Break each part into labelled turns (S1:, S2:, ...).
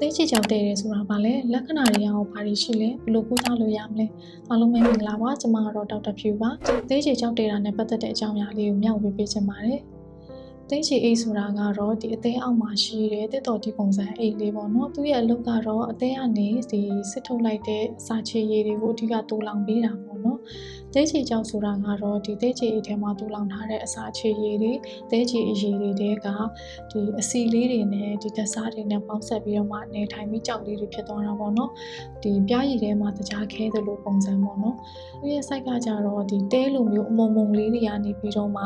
S1: သိချကြောက်တဲ့ရဲဆိုတာဗာလဲလက္ခဏာတွေရောဘာတွေရှိလဲဘယ်လိုကုသလို့ရမလဲအားလုံးပဲမင်္ဂလာပါကျွန်မကတော့ဒေါက်တာဖြူပါသိချကြောက်တဲ့တာနဲ့ပတ်သက်တဲ့အကြောင်းအရာလေးကိုမျှဝေပေးချင်ပါတယ်သိချအိတ်ဆိုတာကတော့ဒီအသေးအောက်မှာရှိတဲ့တစ်တော်ဒီပုံစံအိတ်လေးပေါ့နော်သူရဲ့အလုပ်ကတော့အသေးကနေဒီစစ်ထုတ်လိုက်တဲ့စာချေရည်တွေကိုအဓိကတူလောင်ပေးတာပေါ့နော်သိချကြောက်ဆိုတာကတော့ဒီသိချအိတ်ထဲမှာတူလောင်ထားတဲ့အစာချေရည်တွေသိချအရည်တွေကဒီအစီလေးတွေနဲ့ဒီသက်စားတွေနဲ့ပေါင်းဆက်ပြီးတော့မှနေထိုင်ပြီးကြောက်လေးတွေဖြစ်သွားတာပေါ့နော်ဒီပြားရည်ထဲမှာတကြားခဲသလိုပုံစံပေါ့နော်သူရဲ့ site ကကြတော့ဒီတဲလိုမျိုးအမုံမုံလေးတွေကနေပြီးတော့မှ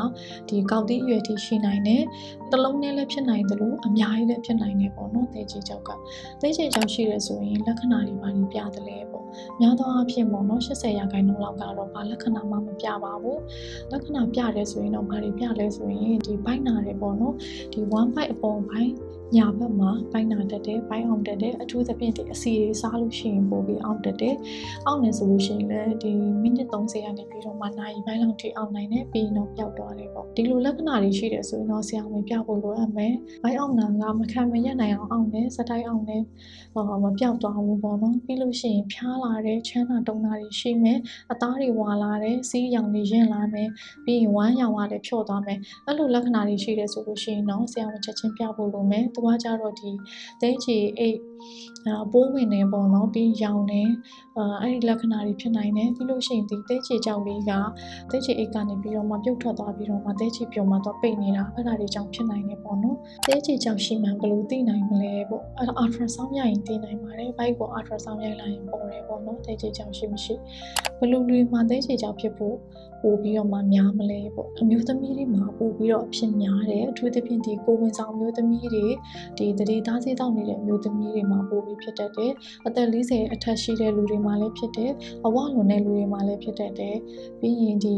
S1: ဒီကောက်တိအရွယ်ထိရှိနိုင်တယ်တစ်လုံးနဲ့လည်းဖြစ်နိုင်တယ်လို့အများကြီးလည်းဖြစ်နိုင်တယ်ပေါ့နော်သိချကြောက်ကသိချကြောက်ရှိရဆိုရင်လက္ခဏာတွေပါပြီးပြတယ်လေပေါ့များသောအားဖြင့်ပေါ့နော်80%လောက်ကတော့ဘာလက္ခဏာမှမပြပါဘူးလက္ခဏာပြတယ်ဆိုရင်တော့ဘာတွေပြလဲဆိုရင်ဒီဘိုက်နာတွေပေါ့နော်ဒီ one bite အပေါ်ပိုင်းညာဘက်မှာဘိုက်နာတက်တယ်ဘိုက်အောင်တက်တယ်အထူးသဖြင့်ဒီအစီတွေစားလို့ရှိရင်ပိုပြီးအောင်တက်တယ်အောင်နေဆိုလို့ရှိရင်လည်းဒီမိနစ်30ကနေပြီးတော့မှနာရီပိုင်းလောက်ထိအောင်နိုင်တယ်ပြီးတော့ပျောက်သွားတယ်ပေါ့ဒီလိုလက္ခဏာတွေရှိတယ်ဆိုရင်တော့ဆရာဝန်ပြဖို့လိုအပ်မယ်ဘိုက်အောင်နာကမခံမရနိုင်အောင်တယ်စတိုက်အောင်တယ်မပျောက်သွားဘူးပေါ့နော်ပြီးလို့ရှိရင်ဖျားလာတယ်ချမ်းသာတုံတာတွေရှိမယ်အသားတွေဝါလာတယ်စီးရောင်တွေရင်လာမယ်ပြီးရင်ဝမ်းရောင်ကလည်းဖြော့သွားမယ်အဲ့လိုလက္ခဏာတွေရှိတယ်ဆိုလို့ရှိရင်တော့ဆရာဝန်ချက်ချင်းပြဖို့လိုမယ်သူကကြတော့ဒီသိချီအိတ်ပိုးဝင်နေပေါ့နော်ပြီးရောင်နေအဲ့ဒီလက္ခဏာတွေဖြစ်နိုင်တယ်ပြီးလို့ရှိရင်ဒီသိချီကြောက်လေးကသိချီအိတ်ကနေပြီးတော့မှပြုတ်ထွက်သွားပြီးတော့မှသိချီပြုံမှတော့ပိတ်နေတာအဲ့ဒါတွေကြောင့်ဖြစ်နိုင်တယ်ပေါ့နော်သိချီကြောက်ရှိမှဘယ်လိုသိနိုင်မလဲပေါ့အဲ့ဒါ ultrasound ရရင်သိနိုင်ပါတယ်ဘိုက်ကို ultrasound ရိုက်လိုက်ရင်ပေါ်တယ်ပေါ့နော်သိချီကြောက်ရှိမရှိဘယ်လိုတွေမှာသိချီကြောက်ဖြစ်ဖို့ပို့ပြီးတော့မှများမလဲပေါ့အမျိုးသမီးတွေမှာပို့ပြီးတော့အဖြစ်များတယ်အထူးသဖြင့်ဒီကိုဝင်ဆောင်မျိုးသမီးတွေဒီတတိသားစေးတောက်နေတဲ့အမျိုးသမီးတွေမှာပို့ပြီးဖြစ်တတ်တယ်အသက်40အထက်ရှိတဲ့လူတွေမှာလည်းဖြစ်တယ်အဝလွန်တဲ့လူတွေမှာလည်းဖြစ်တတ်တယ်ပြီးရင်ဒီ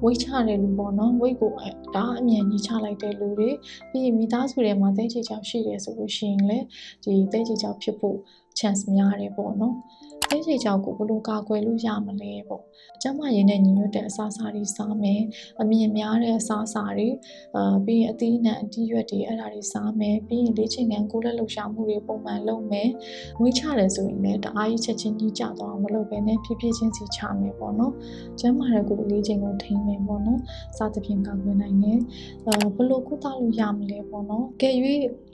S1: ဝိတ်ချတဲ့လူပေါ့နော်ဝိတ်ကိုဒါအမြန်ကြီးချလိုက်တဲ့လူတွေပြီးရင်မိသားစုတွေမှာသိချေချောက်ရှိတယ်ဆိုလို့ရှိရင်လည်းဒီသိချေချောက်ဖြစ်ဖို့ chance များတယ်ပေါ့နော်သိချေချောက်ကိုဘယ်လိုကာကွယ်လို့ရမလဲပေါ့အကျန်းမာရေးနဲ့ညီညွတ်တဲ့အစားအစာတွေစားမယ်အမြင်များတဲ့အစားအစာတွေပြီးရင်အသီးနှံအသီးရွက်တွေအဲ့ဒါတွေစားမယ်ပြီးရင်လေ့ကျင့်ခန်းကိုယ်လက်လှုပ်ရှားမှုတွေပုံမှန်လုပ်မယ်ဝေးချတယ်ဆိုရင်လည်းတအားကြီးချက်ချင်းကြီးကြသွားအောင်မလုပ်ဘဲနဲ့ဖြည်းဖြည်းချင်းစီချမယ်ပေါ့နော်ကျန်းမာတဲ့ကိုယ်လေ့ကျင့်ကိုထိန်းမယ်ပေါ့နော်စသဖြင့်ကာကွယ်နိုင်တယ်ဘယ်လိုကုသလို့ရမလဲပေါ့နော်ကဲ၍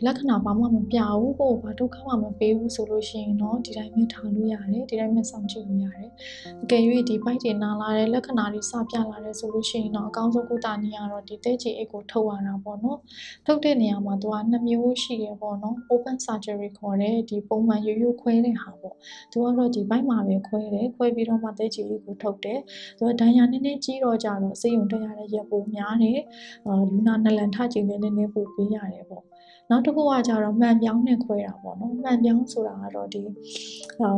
S1: လက္ခဏာဘာမှမပြဘူးကိုယ်ဘာဒုက္ခမှမပေးဘူးဆိုလို့ရှိရင်တော့ဒီတိုင်းပဲထားလို့ရတယ်ဒီတိုင်းပဲစောင့်ကြည့်လို့ရတယ်အကယ်၍ဒီဘိုက်တွေနာလာတဲ့လက္ခဏာတွေစပြလာတယ်ဆိုလို့ရှိရင်တော့အကောင်းဆုံးကုသနည်းကတော့ဒီသိချေအိတ်ကိုထုတ်ရတာပေါ့နော်ထုတ်တဲ့နေရာမှာသူက2မျိုးရှိတယ်ပေါ့နော် open surgery ခေါ်တဲ့ဒီပုံမှန်ရိုးရိုးခွဲတဲ့ဟာပေါ့သူကတော့ဒီဘိုက်မှာပဲခွဲတယ်ခွဲပြီးတော့မှသိချေအိတ်ကိုထုတ်တယ်သူကဒဏ်ရာနည်းနည်းကြီးတော့ကြတော့ဆေးရုံတက်ရတဲ့ရက်ပိုများတယ်လူနာနလန်ထချိန်လည်းနည်းနည်းပိုပေးရတယ်ပေါ့နောက်တစ်ခုကကြတော့မှန်ပြောင်းနဲ့ခွဲတာပေါ့နော်မှန်ပြောင်းဆိုတာကတော့ဒီ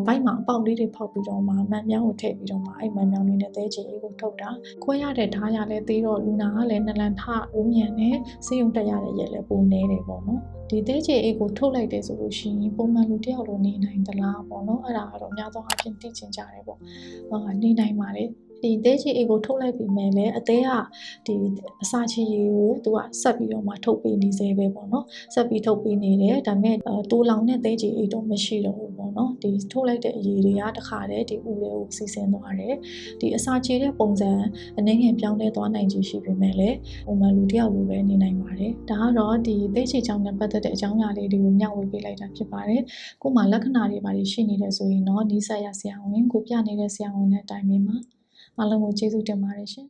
S1: ဘိုက်မှာအပေါက်လေးတွေဖောက်ပြီးတော့မှမှန်ပြောင်းကိုထည့်ပြီးတော့မှအဲ့မှန်ပြောင်းလေးနဲ့သဲချေအေးကိုထုတ်တာခွဲရတဲ့ဓာတ်ရလည်းသေးတော့လူနာကလည်းနလန်ထဝုန်းမြန်နဲ့ဆေးရုံတက်ရတဲ့ရက်လည်းပိုနေတယ်ပေါ့နော်ဒီသဲချေအေးကိုထုတ်လိုက်တယ်ဆိုလို့ရှိရင်ပုံမှန်လူတစ်ယောက်လိုနေနိုင်သလားပေါ့နော်အဲ့ဒါကတော့အများဆုံးအဖြစ်သိချင်ကြတယ်ပေါ့နေနိုင်ပါလေဒီသဲချေအိတ်ကိုထုတ်လိုက်ပြီးမယ်လေအသေးကဒီအစာချေရည်ကိုသူကဆက်ပြီးတော့မှထုတ်ပေးနေစေပဲပေါ့နော်ဆက်ပြီးထုတ်ပေးနေတယ်ဒါပေမဲ့တိုးလောင်တဲ့သဲချေအိတ်တော့မရှိတော့ဘူးပေါ့နော်ဒီထုတ်လိုက်တဲ့အရည်တွေကတခါတည်းဒီဥတွေကိုစီစဉ်သွားတယ်ဒီအစာချေတဲ့ပုံစံအနေငယ်ပြောင်းလဲသွားနိုင်ခြင်းရှိပေမဲ့လေပုံမှန်လူတစ်ယောက်လိုပဲနေနိုင်ပါတယ်ဒါကတော့ဒီသဲချေချောင်းနဲ့ပတ်သက်တဲ့အကြောင်းအရာလေးတွေကိုမျှဝေပေးလိုက်တာဖြစ်ပါတယ်ကို့မှာလက္ခဏာတွေပါရှိနေတယ်ဆိုရင်တော့နီးစပ်ရဆရာဝန်ကိုပြနေတဲ့ဆရာဝန်နဲ့တိုင်ပင်ပါအားလုံးကိုကျေးဇူးတင်ပါတယ်ရှင်